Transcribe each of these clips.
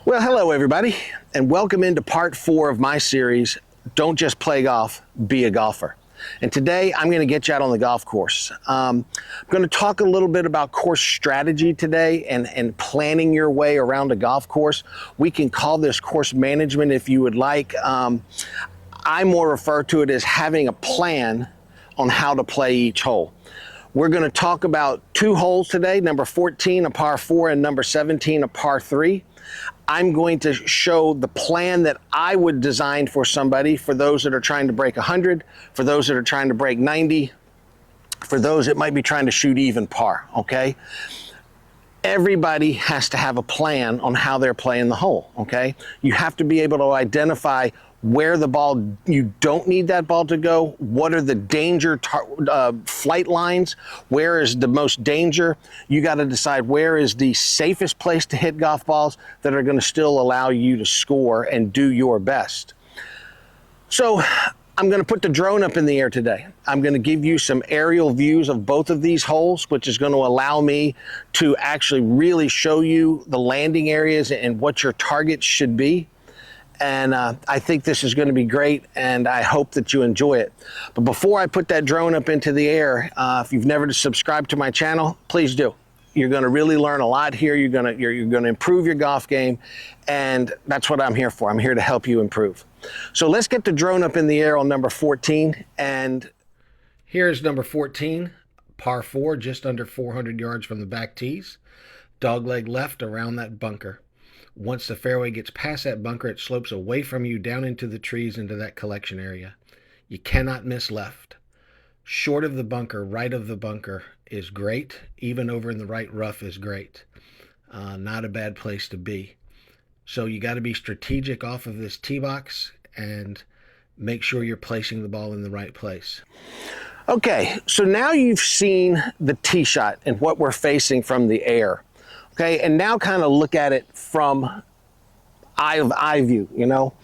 Well, hello everybody, and welcome into part 4 of my series, Don't Just Play Golf, Be a Golfer. And today I'm going to get you out on the golf course. I'm going to talk a little bit about course strategy today and planning your way around a golf course. We can call this course management if you would like. I more refer to it as having a plan on how to play each hole. We're going to talk about 2 holes today, number 14, a par 4, and number 17, a par 3. I'm going to show the plan that I would design for somebody, for those that are trying to break 100, for those that are trying to break 90, for those that might be trying to shoot even par, okay? Everybody has to have a plan on how they're playing the hole, okay? You have to be able to identify where the ball, you don't need that ball to go, what are the danger flight lines, where is the most danger. You got to decide where is the safest place to hit golf balls that are going to still allow you to score and do your best. So I'm going to put the drone up in the air today. I'm going to give you some aerial views of both of these holes, which is going to allow me to actually really show you the landing areas and what your targets should be. And I think this is going to be great, and I hope that you enjoy it. But before I put that drone up into the air, if you've never subscribed to my channel, please do. You're going to really learn a lot here. You're going to improve your golf game, and that's what I'm here for. I'm here to help you improve. So let's get the drone up in the air on number 14. And here's number 14, par 4, just under 400 yards from the back tees. Dogleg left around that bunker. Once the fairway gets past that bunker, it slopes away from you down into the trees into that collection area. You cannot miss left. Short of the bunker, right of the bunker is great. Even over in the right rough is great. Not a bad place to be. So you got to be strategic off of this tee box and make sure you're placing the ball in the right place. Okay, so now you've seen the tee shot and what we're facing from the air. Okay, and now kind of look at it from eye view, you know.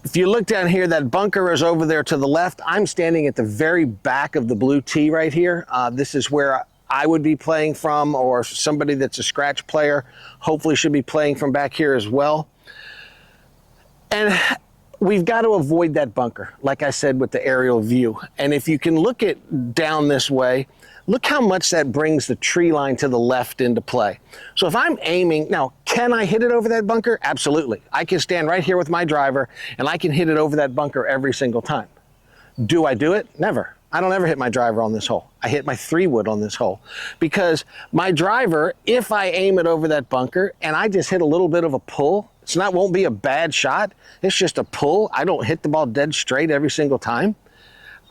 If you look down here, that bunker is over there to the left. I'm standing at the very back of the blue tee right here. This is where I would be playing from, or somebody that's a scratch player hopefully should be playing from back here as well. And we've got to avoid that bunker, like I said, with the aerial view. And if you can look it down this way, look how much that brings the tree line to the left into play. So if I'm aiming, now, can I hit it over that bunker? Absolutely. I can stand right here with my driver and I can hit it over that bunker every single time. Do I do it? Never. I don't ever hit my driver on this hole. I hit my 3-wood on this hole because my driver, if I aim it over that bunker and I just hit a little bit of a pull, won't be a bad shot. It's just a pull. I don't hit the ball dead straight every single time.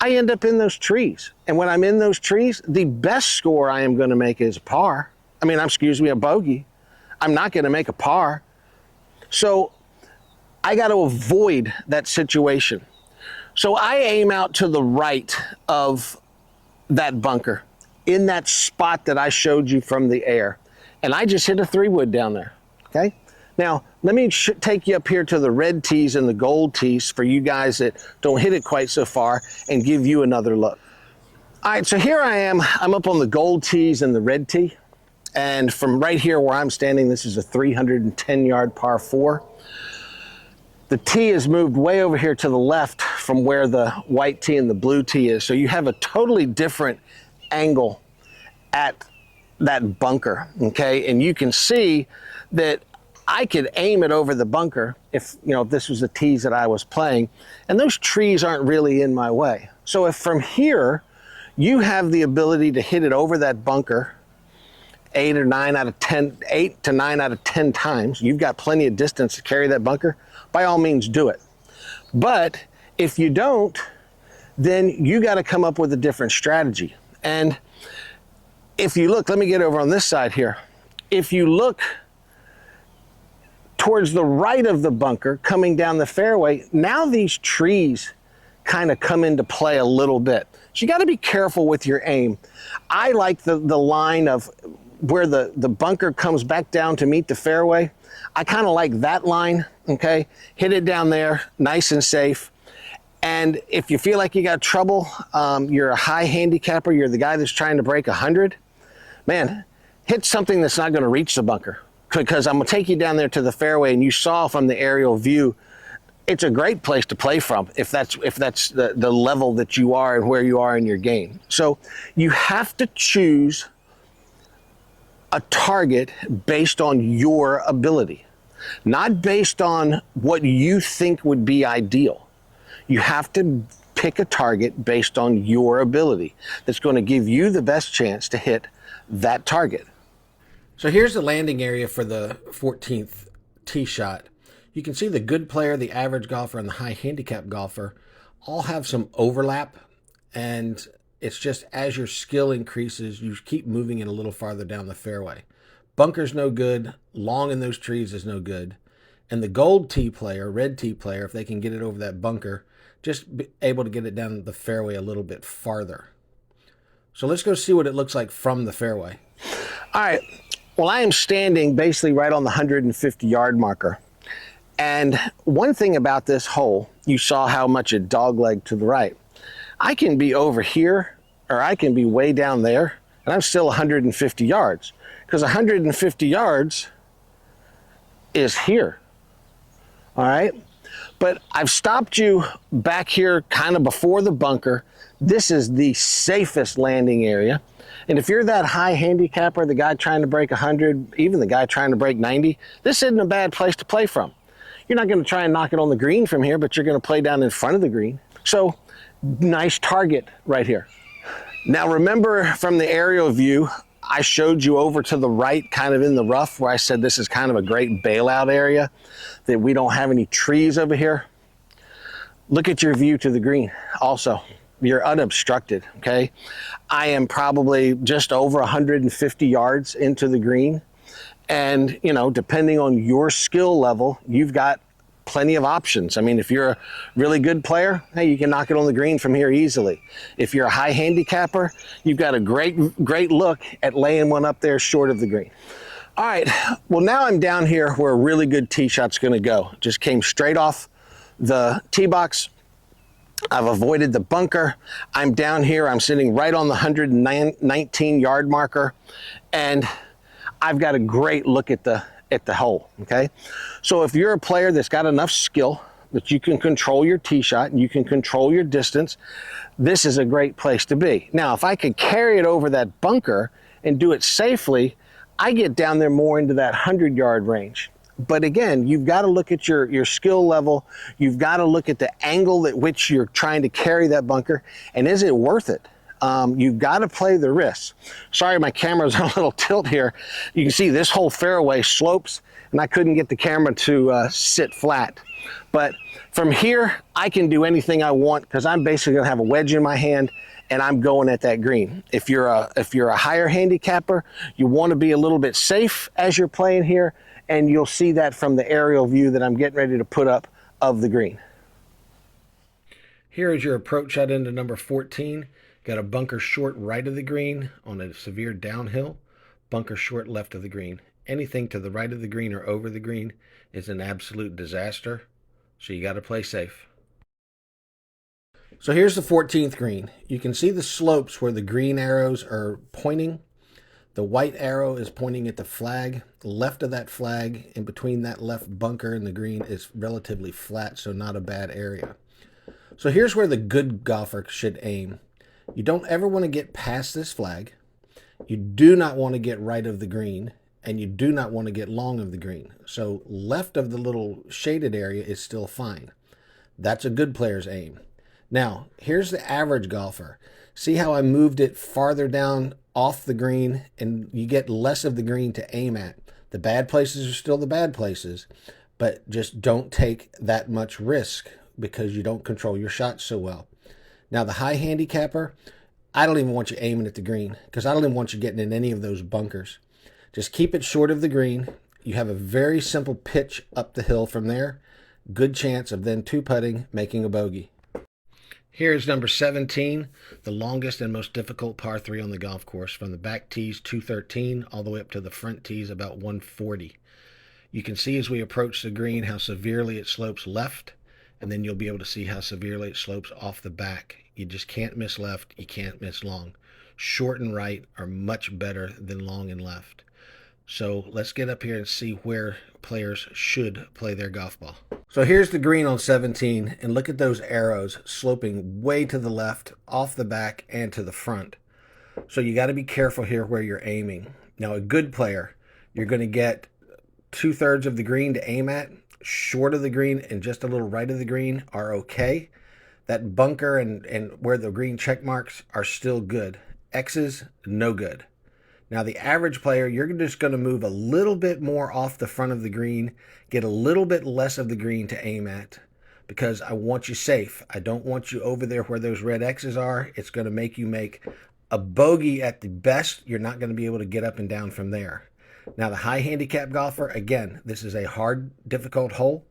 I end up in those trees. And when I'm in those trees, the best score I am going to make is a par. A bogey. I'm not going to make a par. So I got to avoid that situation. So I aim out to the right of that bunker in that spot that I showed you from the air. And I just hit a 3-wood down there, okay? Now, let me take you up here to the red tees and the gold tees for you guys that don't hit it quite so far and give you another look. All right, so here I am. I'm up on the gold tees and the red tee. And from right here where I'm standing, this is a 310-yard par 4. The tee is moved way over here to the left from where the white tee and the blue tee is. So you have a totally different angle at that bunker, okay? And you can see that I could aim it over the bunker if this was the tees that I was playing, and those trees aren't really in my way. So if from here you have the ability to hit it over that bunker 8 to 9 out of 10 times, you've got plenty of distance to carry that bunker, by all means do it. But if you don't, then you got to come up with a different strategy. And if you look, let me get over on this side here. If you look towards the right of the bunker coming down the fairway, now these trees kind of come into play a little bit. So you got to be careful with your aim. I like the line of where the bunker comes back down to meet the fairway. I kind of like that line, okay? Hit it down there, nice and safe. And if you feel like you got trouble, you're a high handicapper, you're the guy that's trying to break 100, man, hit something that's not going to reach the bunker. because I'm gonna take you down there to the fairway, and you saw from the aerial view, it's a great place to play from if that's the level that you are and where you are in your game. So you have to choose a target based on your ability, not based on what you think would be ideal. You have to pick a target based on your ability that's going to give you the best chance to hit that target. So here's the landing area for the 14th tee shot. You can see the good player, the average golfer, and the high handicap golfer all have some overlap, and it's just as your skill increases, you keep moving it a little farther down the fairway. Bunker's no good. Long in those trees is no good. And the gold tee player, red tee player, if they can get it over that bunker, just be able to get it down the fairway a little bit farther. So let's go see what it looks like from the fairway. All right. Well, I am standing basically right on the 150-yard marker. And one thing about this hole, you saw how much it doglegged to the right. I can be over here, or I can be way down there, and I'm still 150 yards. Because 150 yards is here. All right? But I've stopped you back here kind of before the bunker. This is the safest landing area. And if you're that high handicapper, the guy trying to break 100, even the guy trying to break 90, this isn't a bad place to play from. You're not going to try and knock it on the green from here, but you're going to play down in front of the green. So nice target right here. Now remember from the aerial view, I showed you over to the right, kind of in the rough, where I said this is kind of a great bailout area, that we don't have any trees over here. Look at your view to the green also. You're unobstructed, okay? I am probably just over 150 yards into the green. And, you know, depending on your skill level, you've got plenty of options. I mean, if you're a really good player, hey, you can knock it on the green from here easily. If you're a high handicapper, you've got a great look at laying one up there short of the green. All right, well, now I'm down here where a really good tee shot's gonna go. Just came straight off the tee box. I've avoided the bunker. I'm down here, I'm sitting right on the 119-yard marker, and I've got a great look at the hole, okay? So if you're a player that's got enough skill that you can control your tee shot and you can control your distance, this is a great place to be. Now, if I could carry it over that bunker and do it safely, I get down there more into that 100-yard range. But again, you've got to look at your skill level. You've got to look at the angle at which you're trying to carry that bunker, and is it worth it? You've got to play the risks. Sorry, my camera's on a little tilt here. You can see this whole fairway slopes, and I couldn't get the camera to sit flat. But from here, I can do anything I want because I'm basically gonna have a wedge in my hand and I'm going at that green. If you're a higher handicapper, you want to be a little bit safe as you're playing here, and you'll see that from the aerial view that I'm getting ready to put up of the green. Here is your approach shot into number 14. Got a bunker short right of the green on a severe downhill, bunker short left of the green. Anything to the right of the green or over the green is an absolute disaster, so you got to play safe. So here's the 14th green. You can see the slopes where the green arrows are pointing. The white arrow is pointing at the flag. Left of that flag, in between that left bunker and the green, is relatively flat, so not a bad area. So here's where the good golfer should aim. You don't ever want to get past this flag. You do not want to get right of the green, and you do not want to get long of the green. So left of the little shaded area is still fine. That's a good player's aim. Now, here's the average golfer. See how I moved it farther down off the green, and you get less of the green to aim at. The bad places are still the bad places, but just don't take that much risk because you don't control your shots so well. Now, the high handicapper, I don't even want you aiming at the green because I don't even want you getting in any of those bunkers. Just keep it short of the green. You have a very simple pitch up the hill from there. Good chance of then two-putting, making a bogey. Here's number 17, the longest and most difficult par 3 on the golf course, from the back tees 213 all the way up to the front tees about 140. You can see as we approach the green how severely it slopes left, and then you'll be able to see how severely it slopes off the back. You just can't miss left, you can't miss long. Short and right are much better than long and left. So let's get up here and see where players should play their golf ball. So here's the green on 17, and look at those arrows sloping way to the left, off the back, and to the front. So you got to be careful here where you're aiming. Now, a good player, you're going to get 2/3 of the green to aim at. Short of the green and just a little right of the green are okay. That bunker and where the green check marks are still good. X's, no good. Now, the average player, you're just going to move a little bit more off the front of the green, get a little bit less of the green to aim at, because I want you safe. I don't want you over there where those red X's are. It's going to make you make a bogey at the best. You're not going to be able to get up and down from there. Now, the high handicap golfer, again, this is a hard, difficult hole.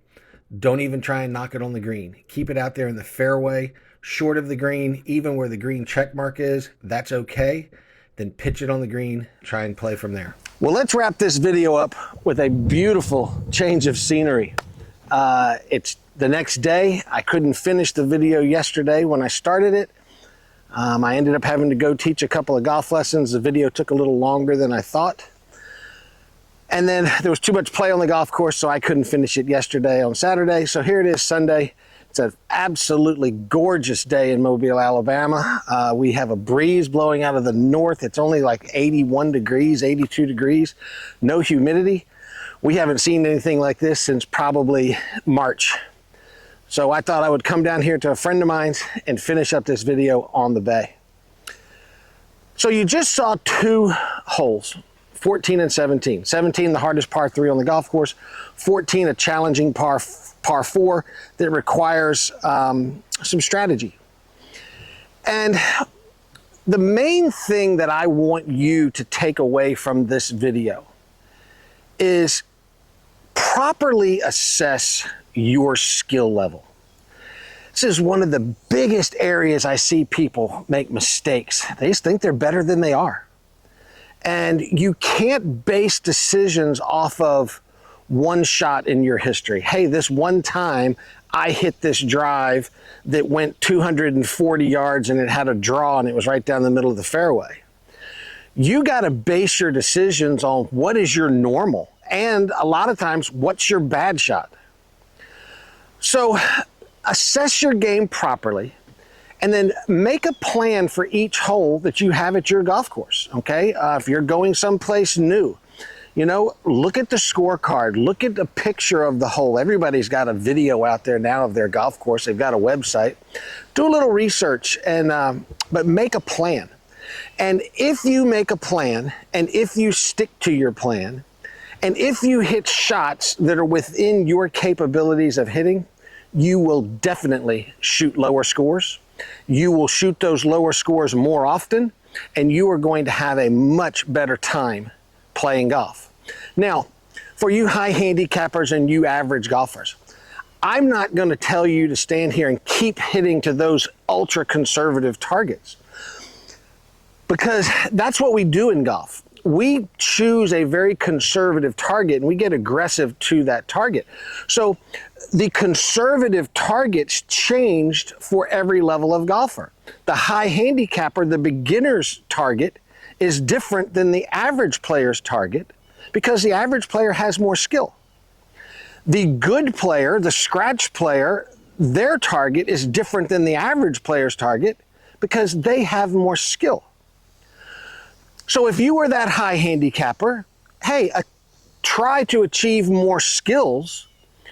Don't even try and knock it on the green. Keep it out there in the fairway, short of the green, even where the green check mark is. That's okay. Then pitch it on the green, try and play from there. Well, let's wrap this video up with a beautiful change of scenery. It's the next day. I couldn't finish the video yesterday when I started it. I ended up having to go teach a couple of golf lessons. The video took a little longer than I thought. And then there was too much play on the golf course, so I couldn't finish it yesterday on Saturday. So here it is, Sunday. It's an absolutely gorgeous day in Mobile, Alabama. We have a breeze blowing out of the north. It's only like 81 degrees, 82 degrees, no humidity. We haven't seen anything like this since probably March. So I thought I would come down here to a friend of mine's and finish up this video on the bay. So you just saw two holes, 14 and 17. 17, the hardest par 3 on the golf course. 14, a challenging par 4 that requires some strategy. And the main thing that I want you to take away from this video is properly assess your skill level. This is one of the biggest areas I see people make mistakes. They just think they're better than they are. And you can't base decisions off of one shot in your history. Hey, this one time I hit this drive that went 240 yards and it had a draw and it was right down the middle of the fairway. You got to base your decisions on what is your normal, and a lot of times, what's your bad shot. So assess your game properly, and then make a plan for each hole that you have at your golf course, okay? If you're going someplace new, you know, look at the scorecard, look at the picture of the hole. Everybody's got a video out there now of their golf course. They've got a website. Do a little research, and but make a plan. And if you make a plan, and if you stick to your plan, and if you hit shots that are within your capabilities of hitting, you will definitely shoot lower scores. You will shoot those lower scores more often, and you are going to have a much better time playing golf. Now, for you high handicappers and you average golfers, I'm not going to tell you to stand here and keep hitting to those ultra conservative targets, because that's what we do in golf. We choose a very conservative target and we get aggressive to that target. So the conservative targets changed for every level of golfer. The high handicapper, the beginner's target, is different than the average player's target because the average player has more skill. The good player, the scratch player, their target is different than the average player's target because they have more skill. So if you were that high handicapper, hey, try to achieve more skills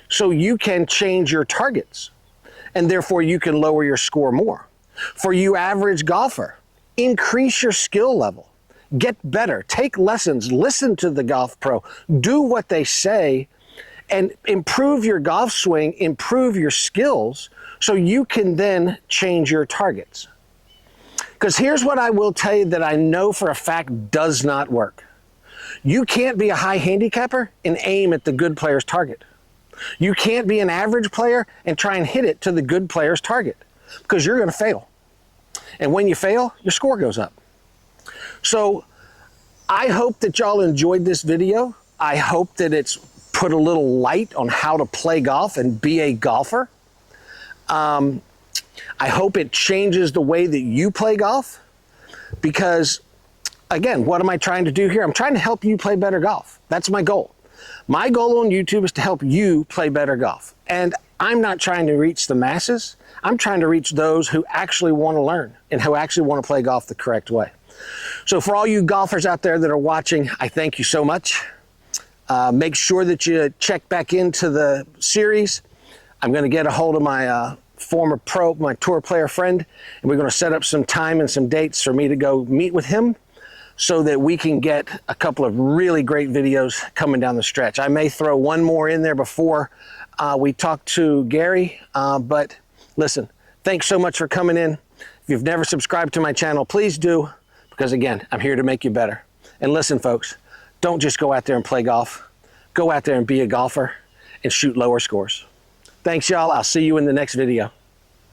so you can change your targets, and therefore you can lower your score more. For you average golfer, increase your skill level. Get better, take lessons, listen to the golf pro, do what they say, and improve your golf swing, improve your skills, so you can then change your targets. Because here's what I will tell you that I know for a fact does not work. You can't be a high handicapper and aim at the good player's target. You can't be an average player and try and hit it to the good player's target, because you're going to fail. And when you fail, your score goes up. So I hope that y'all enjoyed this video. I hope that it's put a little light on how to play golf and be a golfer. I hope it changes the way that you play golf, because again, what am I trying to do here? I'm trying to help you play better golf. That's my goal. My goal on YouTube is to help you play better golf. And I'm not trying to reach the masses. I'm trying to reach those who actually want to learn and who actually want to play golf the correct way. So for all you golfers out there that are watching, I thank you so much. Make sure that you check back into the series. I'm going to get a hold of my former pro, my tour player friend, and we're going to set up some time and some dates for me to go meet with him so that we can get a couple of really great videos coming down the stretch. I may throw one more in there before we talk to Gary, but listen, thanks so much for coming in. If you've never subscribed to my channel, please do, because again, I'm here to make you better. And listen, folks, don't just go out there and play golf. Go out there and be a golfer and shoot lower scores. Thanks, y'all. I'll see you in the next video.